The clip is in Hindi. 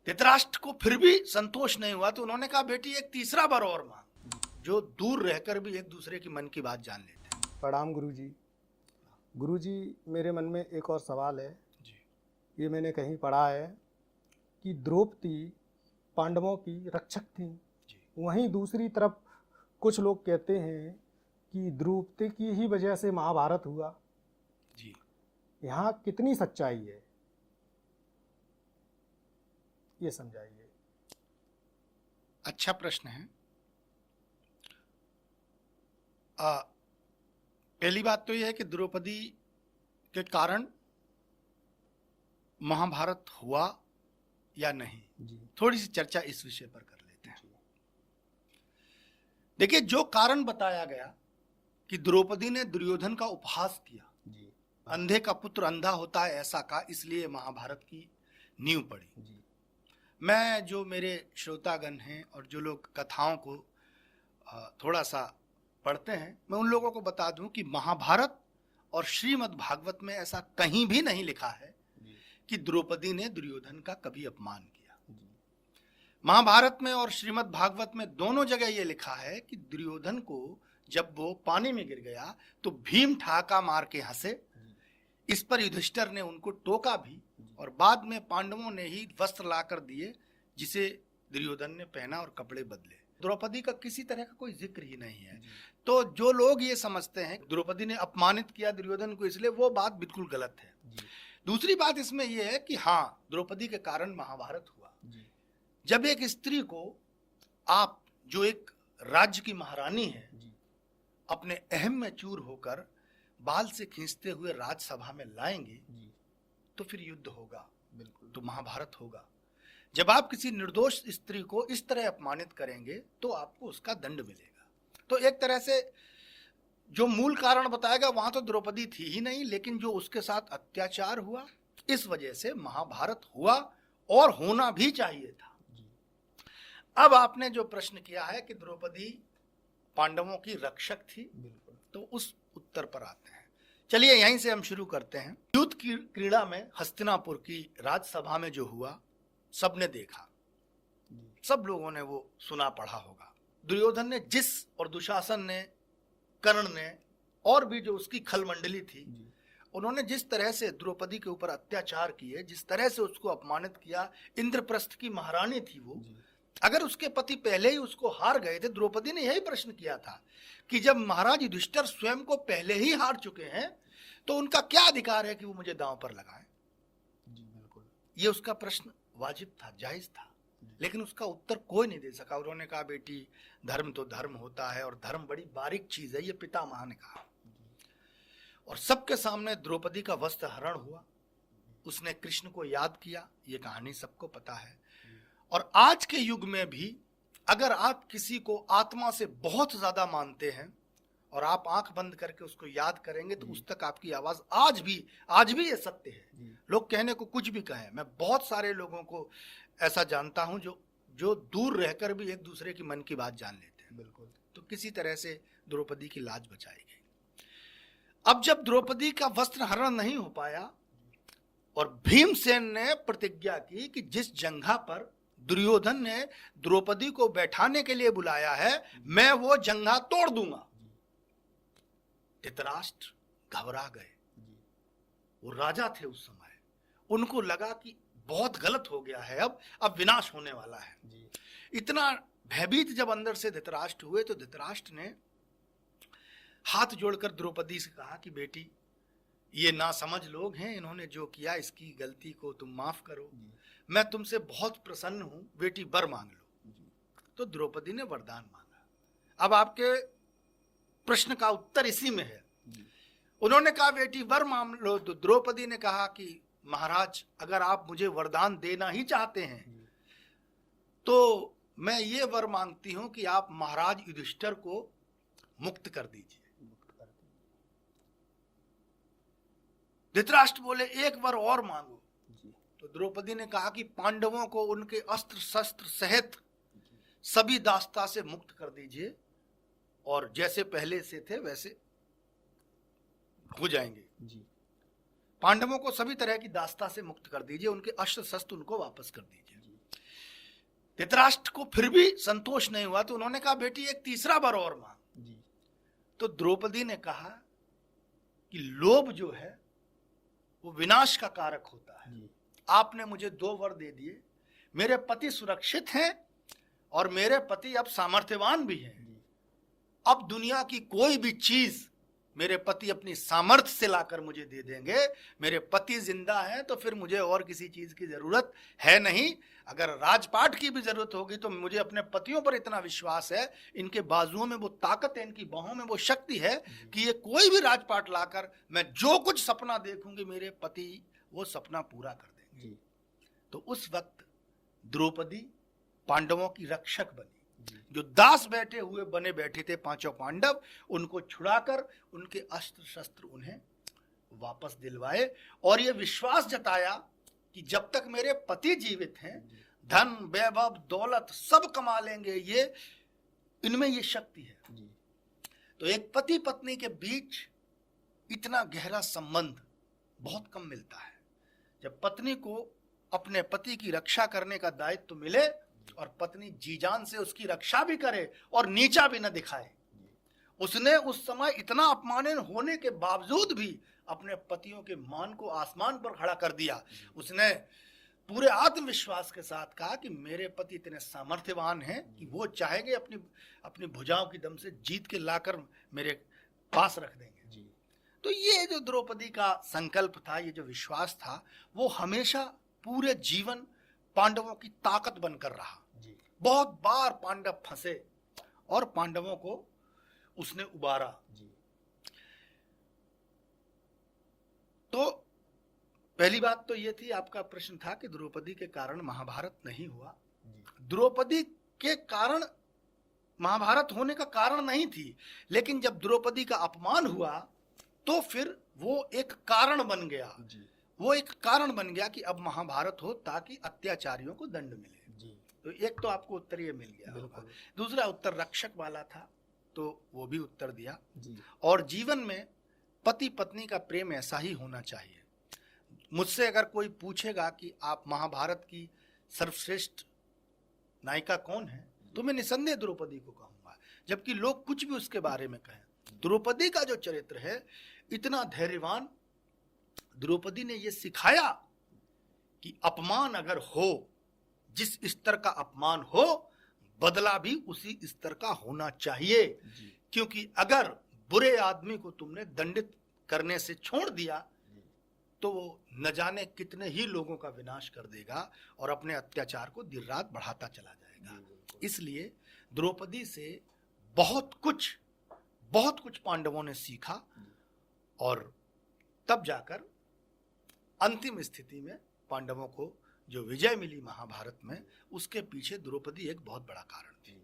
धृतराष्ट्र को फिर भी संतोष नहीं हुआ तो उन्होंने कहा बेटी एक तीसरा वर और मांग, जो दूर रहकर भी एक दूसरे की मन की बात जान लेते हैं। प्रणाम गुरुजी। गुरुजी, मेरे मन में एक और सवाल है जी। ये मैंने कहीं पढ़ा है कि द्रौपदी पांडवों की रक्षक थी। वहीं दूसरी तरफ कुछ लोग कहते हैं कि द्रौपदी की ही वजह से महाभारत हुआ। जी। यहाँ कितनी सच्चाई है, ये समझाइए। अच्छा प्रश्न है। पहली बात तो यह है कि द्रौपदी के कारण महाभारत हुआ या नहीं, थोड़ी सी चर्चा इस विषय पर कर लेते हैं। देखिए, जो कारण बताया गया कि द्रौपदी ने दुर्योधन का उपहास किया, अंधे का पुत्र अंधा होता है ऐसा कहा, इसलिए महाभारत की नींव पड़ी। मैं, जो मेरे श्रोतागण हैं और जो लोग कथाओं को थोड़ा सा पढ़ते हैं, मैं उन लोगों को बता दूं कि महाभारत और श्रीमद् भागवत में ऐसा कहीं भी नहीं लिखा है कि द्रौपदी ने दुर्योधन का कभी अपमान किया। महाभारत में और श्रीमद् भागवत में दोनों जगह यह लिखा है कि दुर्योधन को जब वो पानी में गिर गया तो भीम ठाका मार के हंसे। इस पर युधिष्ठिर ने उनको टोका भी और बाद में पांडवों ने ही वस्त्र लाकर दिए जिसे दुर्योधन ने पहना और कपड़े बदले। द्रौपदी का किसी तरह का कोई जिक्र ही नहीं है। तो जो लोग ये समझते हैं द्रौपदी ने अपमानित किया दुर्योधन को इसलिए, वो बात बिल्कुल गलत है। दूसरी बात इसमें यह है कि हाँ, द्रौपदी के कारण महाभारत हुआ। जब एक स्त्री को आप, जो एक राज्य की महारानी है, अपने अहम में चूर होकर बाल से खींचते हुए राज्यसभा में लाएंगे तो फिर युद्ध होगा, बिल्कुल, तो महाभारत होगा। जब आप किसी निर्दोष स्त्री को इस तरह अपमानित करेंगे तो आपको उसका दंड मिलेगा। तो एक तरह से जो मूल कारण बताएगा वहां तो द्रौपदी थी ही नहीं, लेकिन जो उसके साथ अत्याचार हुआ इस वजह से महाभारत हुआ और होना भी चाहिए था। अब आपने जो प्रश्न किया है कि द्रौपदी पांडवों की रक्षक थी, तो उस उत्तर पर आते हैं। चलिए यहीं से हम शुरू करते हैं। युद्ध की क्रीड़ा में हस्तिनापुर की राज्यसभा में जो हुआ सबने देखा, सब लोगों ने वो सुना पढ़ा होगा। दुर्योधन ने और दुशासन ने, कर्ण ने और भी जो उसकी खलमंडली थी, उन्होंने जिस तरह से द्रौपदी के ऊपर अत्याचार किए, जिस तरह से उसको अपमानित किया। इंद्रप्रस्थ की महारानी थी वो। अगर उसके पति पहले ही उसको हार गए थे, द्रौपदी ने यही प्रश्न किया था कि जब महाराज युधिष्ठिर स्वयं को पहले ही हार चुके हैं तो उनका क्या अधिकार है कि वो मुझे दांव पर लगाएं। बिल्कुल, ये उसका प्रश्न वाजिब था, जायज था, लेकिन उसका उत्तर कोई नहीं दे सका। उन्होंने कहा बेटी, धर्म तो धर्म होता है और धर्म बड़ी बारीक चीज है, ये पितामह ने कहा। और सबके सामने द्रौपदी का वस्त्र हरण हुआ। उसने कृष्ण को याद किया, ये कहानी सबको पता है। और आज के युग में भी अगर आप किसी को आत्मा से बहुत ज्यादा मानते हैं और आप आंख बंद करके उसको याद करेंगे तो उस तक आपकी आवाज आज भी ये सत्य है। लोग कहने को कुछ भी कहें, मैं बहुत सारे लोगों को ऐसा जानता हूं जो दूर रहकर भी एक दूसरे की मन की बात जान लेते हैं। बिल्कुल। तो किसी तरह से द्रौपदी की लाज बचाई गई। अब जब द्रौपदी का वस्त्र हरण नहीं हो पाया और भीमसेन ने प्रतिज्ञा की कि जिस जंघा पर दुर्योधन ने द्रौपदी को बैठाने के लिए बुलाया है, मैं वो जंघा तोड़ दूंगा। धृतराष्ट्र घबरा गए। वो राजा थे उस समय, उनको लगा कि बहुत गलत हो गया है, अब विनाश होने वाला है। इतना भयभीत जब अंदर से धृतराष्ट्र हुए तो धृतराष्ट्र ने हाथ जोड़कर द्रौपदी से कहा कि बेटी, ये नासमझ लोग हैं, इन्होंने जो किया इसकी गलती को तुम माफ करो। मैं तुमसे बहुत प्रसन्न हूं, बेटी वर मांग लो। तो द्रौपदी ने वरदान मांगा। अब आपके प्रश्न का उत्तर इसी में है। उन्होंने कहा बेटी वर मांग लो, तो द्रौपदी ने कहा कि महाराज, अगर आप मुझे वरदान देना ही चाहते हैं तो मैं ये वर मांगती हूं कि आप महाराज युधिष्ठिर को मुक्त कर दीजिए। धृतराष्ट्र बोले एक वर और मांगो। तो द्रौपदी ने कहा कि पांडवों को उनके अस्त्र शस्त्र सहित सभी दास्ता से मुक्त कर दीजिए और जैसे पहले से थे वैसे हो जाएंगे। पांडवों को सभी तरह की दास्ता से मुक्त कर दीजिए, उनके अस्त्र शस्त्र उनको वापस कर दीजिए। धृतराष्ट्र को फिर भी संतोष नहीं हुआ तो उन्होंने कहा बेटी एक तीसरा वर और मांग। तो द्रौपदी ने कहा कि लोभ जो है वो विनाश का कारक होता है। आपने मुझे 2 वर दे दिए, मेरे पति सुरक्षित हैं और मेरे पति अब सामर्थ्यवान भी हैं। अब दुनिया की कोई भी चीज मेरे पति अपनी सामर्थ्य से लाकर मुझे दे देंगे। मेरे पति जिंदा हैं तो फिर मुझे और किसी चीज की जरूरत है नहीं। अगर राजपाट की भी जरूरत होगी तो मुझे अपने पतियों पर इतना विश्वास है, इनके बाजुओं में वो ताकत है, इनकी बाहों में वो शक्ति है कि ये कोई भी राजपाट लाकर मैं जो कुछ सपना देखूंगी मेरे पति वो सपना पूरा कर देंगे। तो उस वक्त द्रौपदी पांडवों की रक्षक बनी। जो दास बैठे हुए बने बैठे थे 5 पांडव, उनको छुड़ाकर उनके अस्त्र शस्त्र उन्हें वापस दिलवाए और ये विश्वास जताया कि जब तक मेरे पति जीवित हैं धन वैभव दौलत सब कमा लेंगे, ये इनमें ये शक्ति है। तो एक पति पत्नी के बीच इतना गहरा संबंध बहुत कम मिलता है। जब पत्नी को अपने पति की रक्षा करने का दायित्व मिले और पत्नी जी जान से उसकी रक्षा भी करे और नीचा भी न दिखाए। उसने उस समय इतना अपमानित होने के बावजूद भी अपने पतियों के मान को आसमान पर खड़ा कर दिया। उसने पूरे आत्मविश्वास के साथ कहा कि मेरे पति इतने सामर्थ्यवान हैं कि वो चाहेंगे अपनी भुजाओं की दम से जीत के लाकर मेरे पास रख देंगे। तो ये जो द्रौपदी का संकल्प था, ये जो विश्वास था, वो हमेशा पूरे जीवन पांडवों की ताकत बनकर रहा। बहुत बार पांडव फंसे और पांडवों को उसने उबारा। तो पहली बात तो ये थी, आपका प्रश्न था कि द्रौपदी के कारण महाभारत नहीं हुआ। द्रौपदी के कारण महाभारत होने का कारण नहीं थी, लेकिन जब द्रौपदी का अपमान हुआ तो फिर वो एक कारण बन गया। वो एक कारण बन गया कि अब महाभारत हो ताकि अत्याचारियों को दंड मिले। तो एक तो आपको उत्तर ये मिल गया। दूसरा उत्तर रक्षक वाला था, तो वो भी उत्तर दिया। और जीवन में पति पत्नी का प्रेम ऐसा ही होना चाहिए। मुझसे अगर कोई पूछेगा कि आप महाभारत की सर्वश्रेष्ठ नायिका कौन है, तो मैं निसंदेह द्रौपदी को कहूंगा, जबकि लोग कुछ भी उसके बारे में कहें। द्रौपदी का जो चरित्र है इतना धैर्यवान, द्रौपदी ने यह सिखाया कि अपमान अगर हो, जिस स्तर का अपमान हो, बदला भी उसी स्तर का होना चाहिए। क्योंकि अगर बुरे आदमी को तुमने दंडित करने से छोड़ दिया तो वो न जाने कितने ही लोगों का विनाश कर देगा और अपने अत्याचार को दिन रात बढ़ाता चला जाएगा। इसलिए द्रौपदी से बहुत कुछ पांडवों ने सीखा और तब जाकर अंतिम स्थिति में पांडवों को जो विजय मिली महाभारत में, उसके पीछे द्रौपदी एक बहुत बड़ा कारण थी।